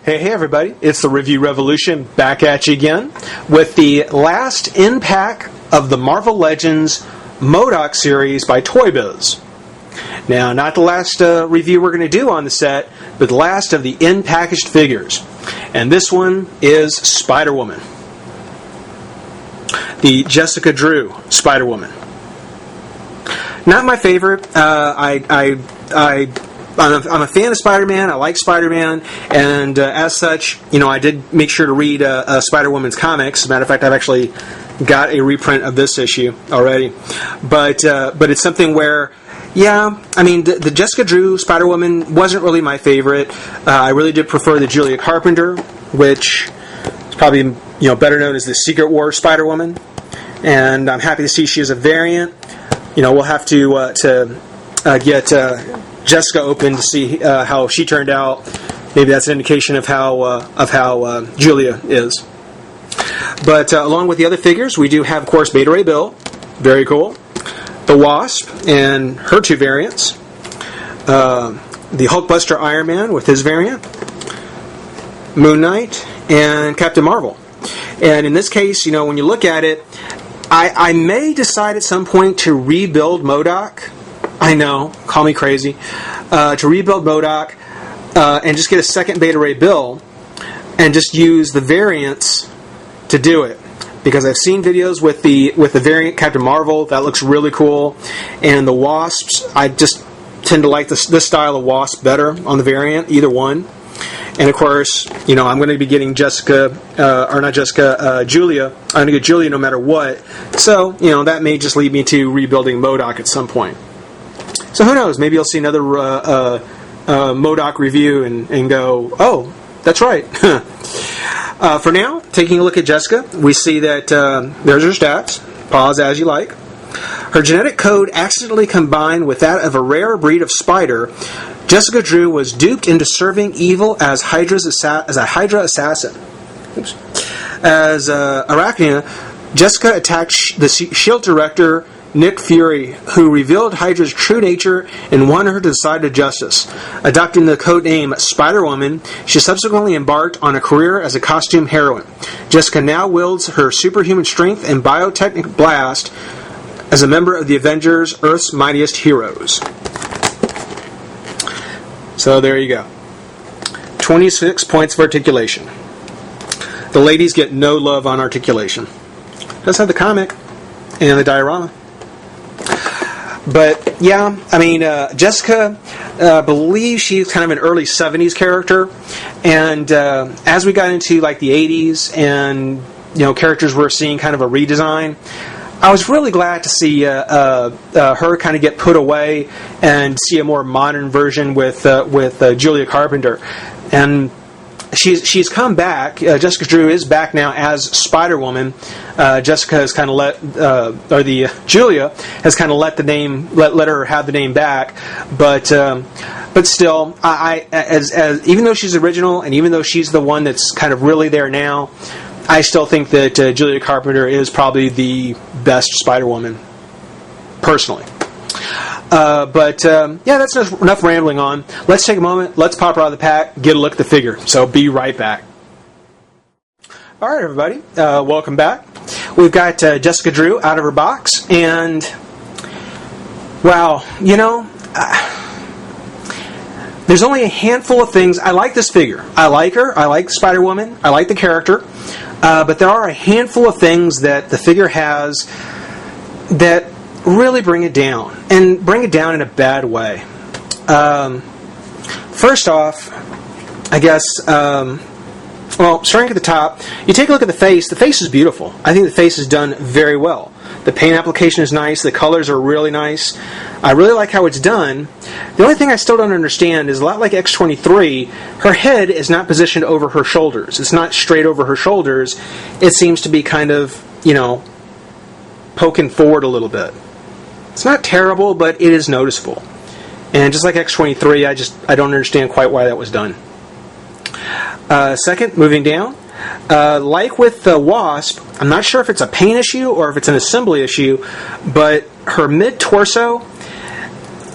Hey everybody, it's the Review Revolution back at you again with the last in-pack of the Marvel Legends Modok series by Toy Biz. Now, not the last review we're going to do on the set, but the last of the in-packaged figures. And this one is Spiderwoman. The Jessica Drew Spiderwoman. Not my favorite. I'm a fan of Spider-Man. I like Spider-Man, and as such, I did make sure to read Spider-Woman's comics. As a matter of fact, I've actually got a reprint of this issue already. But it's something where, the Jessica Drew Spider-Woman wasn't really my favorite. I really did prefer the Julia Carpenter, which is probably better known as the Secret War Spider-Woman. And I'm happy to see she is a variant. We'll have to get Jessica open to see how she turned out. Maybe that's an indication of how Julia is. But along with the other figures, we do have, of course, Beta Ray Bill, very cool. The Wasp and her two variants. The Hulkbuster Iron Man with his variant. Moon Knight and Captain Marvel. And in this case, when you look at it, I may decide at some point to rebuild Modok. I know, call me crazy. To rebuild Modok and just get a second Beta Ray Bill and just use the variants to do it. Because I've seen videos with the variant Captain Marvel, that looks really cool. And the Wasps, I just tend to like this style of Wasp better on the variant, either one. And of course, I'm going to be getting Julia. I'm going to get Julia no matter what. So, that may just lead me to rebuilding Modok at some point. So who knows? Maybe you'll see another Modok review and go, oh, that's right. For now, taking a look at Jessica, we see that there's her stats. Pause as you like. Her genetic code accidentally combined with that of a rare breed of spider. Jessica Drew was duped into serving evil as a Hydra assassin. Oops. As Arachnia, Jessica attacked the S.H.I.E.L.D. director, Nick Fury, who revealed Hydra's true nature and wanted her to decide to justice. Adopting the codename Spider-Woman, she subsequently embarked on a career as a costume heroine. Jessica now wields her superhuman strength and biotechnic blast as a member of the Avengers, Earth's Mightiest Heroes. So there you go. 26 points of articulation. The ladies get no love on articulation. Let's have the comic and the diorama. But Jessica, I believe she's kind of an early 70s character, and as we got into like the 80s and characters were seeing kind of a redesign, I was really glad to see her kind of get put away and see a more modern version with Julia Carpenter, and she's come back. Jessica Drew is back now as Spider-Woman. Jessica has kind of Julia has kind of let her have the name back, but still, even though she's original and even though she's the one that's kind of really there now, I still think that Julia Carpenter is probably the best Spider-Woman, personally. That's enough rambling on. Let's take a moment, let's pop her out of the pack, get a look at the figure. So be right back. Alright everybody, welcome back. We've got Jessica Drew out of her box, and wow, there's only a handful of things. I like this figure. I like her, I like Spider-Woman, I like the character, but there are a handful of things that the figure has that really bring it down, and bring it down in a bad way. First off, I guess, starting at the top, you take a look at the face. The face is beautiful. I think the face is done very well. The paint application is nice. The colors are really nice. I really like how it's done. The only thing I still don't understand is, a lot like X-23, her head is not positioned over her shoulders. It's not straight over her shoulders. It seems to be kind of, poking forward a little bit. It's not terrible, but it is noticeable. And just like X-23, I don't understand quite why that was done. Second, moving down, like with the Wasp, I'm not sure if it's a paint issue or if it's an assembly issue, but her mid-torso,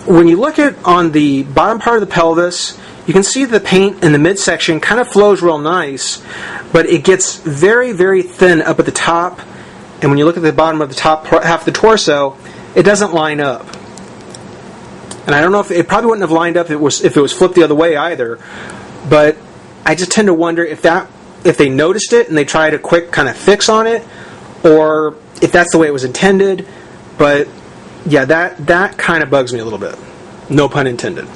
when you look at on the bottom part of the pelvis, you can see the paint in the midsection kind of flows real nice, but it gets very, very thin up at the top, and when you look at the bottom of the top half of the torso, it doesn't line up. And I don't know if it probably wouldn't have lined up if it was flipped the other way either, but I just tend to wonder if they noticed it and they tried a quick kind of fix on it, or if that's the way it was intended. But yeah, that kind of bugs me a little bit. No pun intended.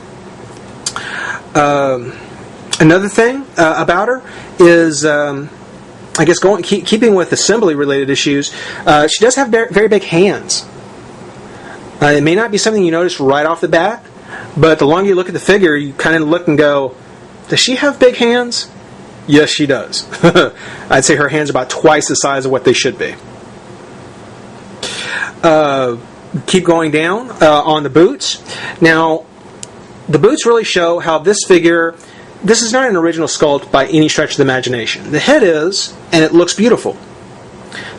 Another thing about her is, I guess, keeping with assembly-related issues, she does have very big hands. It may not be something you notice right off the bat, but the longer you look at the figure, you kind of look and go, does she have big hands? Yes, she does. I'd say her hands are about twice the size of what they should be. Keep going down on the boots. Now, the boots really show how this figure, this is not an original sculpt by any stretch of the imagination. The head is, and it looks beautiful.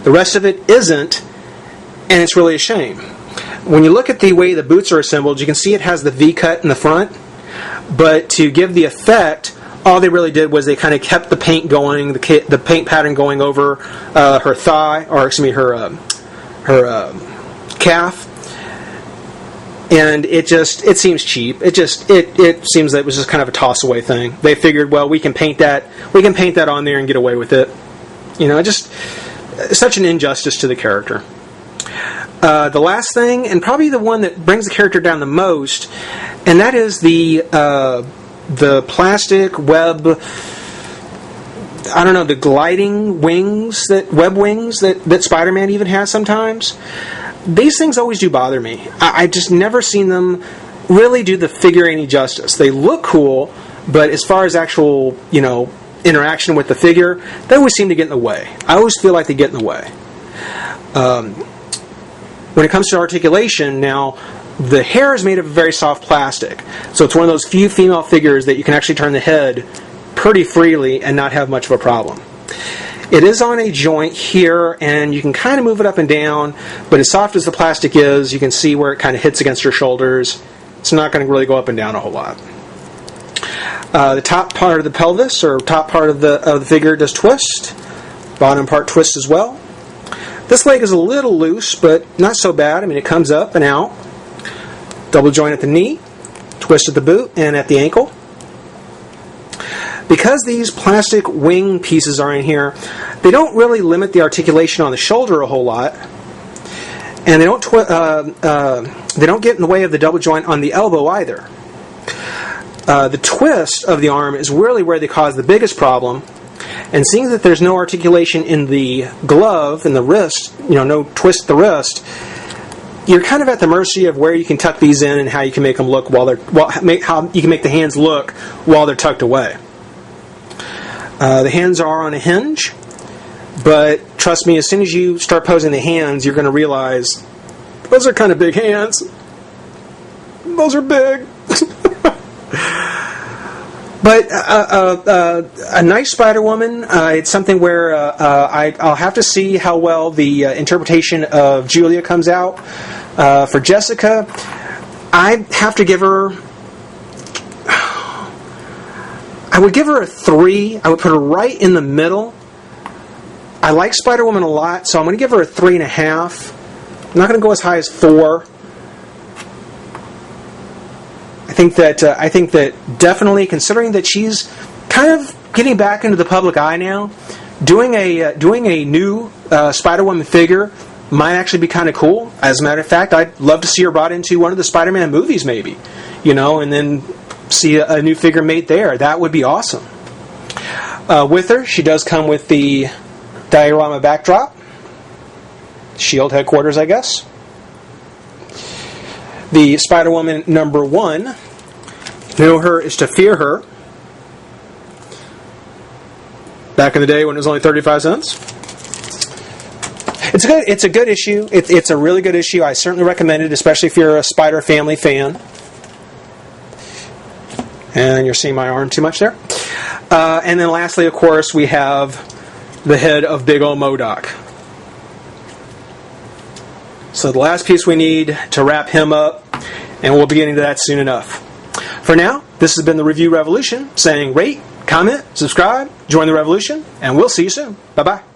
The rest of it isn't, and it's really a shame. When you look at the way the boots are assembled, you can see it has the V-cut in the front, but to give the effect, all they really did was they kind of kept the paint going, the paint pattern going over her thigh, or excuse me, her calf. And it seems cheap. It seems that it was just kind of a toss away thing. They figured, well, we can paint that on there and get away with it. Just such an injustice to the character. The last thing, and probably the one that brings the character down the most, and that is the plastic web. I don't know, the gliding wings, web wings that Spider-Man even has sometimes. These things always do bother me. I've just never seen them really do the figure any justice. They look cool, but as far as actual, interaction with the figure, they always seem to get in the way. I always feel like they get in the way. When it comes to articulation, now, the hair is made of very soft plastic. So it's one of those few female figures that you can actually turn the head pretty freely and not have much of a problem. It is on a joint here, and you can kind of move it up and down, but as soft as the plastic is, you can see where it kind of hits against your shoulders. It's not going to really go up and down a whole lot. The top part of the pelvis, or top part of the figure, does twist. Bottom part twists as well. This leg is a little loose, but not so bad. I mean, it comes up and out. Double joint at the knee, twist at the boot, and at the ankle. Because these plastic wing pieces are in here, they don't really limit the articulation on the shoulder a whole lot, and they don't get in the way of the double joint on the elbow either. The twist of the arm is really where they cause the biggest problem, and seeing that there's no articulation in the glove and the wrist, no twist the wrist, you're kind of at the mercy of where you can tuck these in and how you can make them look how you can make the hands look while they're tucked away. The hands are on a hinge, but trust me, as soon as you start posing the hands, you're going to realize those are kind of big hands. Those are big. But a nice Spider-Woman, it's something where I'll have to see how well the interpretation of Julia comes out. For Jessica, I have to give her... I would give her a 3. I would put her right in the middle. I like Spider-Woman a lot, so I'm going to give her a 3.5. I'm not going to go as high as 4. I think that definitely, considering that she's kind of getting back into the public eye now, doing a new Spider-Woman figure might actually be kind of cool. As a matter of fact, I'd love to see her brought into one of the Spider-Man movies, maybe, and then see a new figure made there. That would be awesome. With her, she does come with the diorama backdrop. SHIELD headquarters, I guess. The Spider-Woman number 1. Know her is to fear her. Back in the day when it was only 35 cents. It's a good issue. It's a really good issue. I certainly recommend it, especially if you're a Spider Family fan. And you're seeing my arm too much there. And then lastly, of course, we have the head of big ol' Modok. So the last piece we need to wrap him up, and we'll be getting to that soon enough. For now, This has been the Review Revolution, saying rate, comment, subscribe, join the revolution, and we'll see you soon. Bye-bye.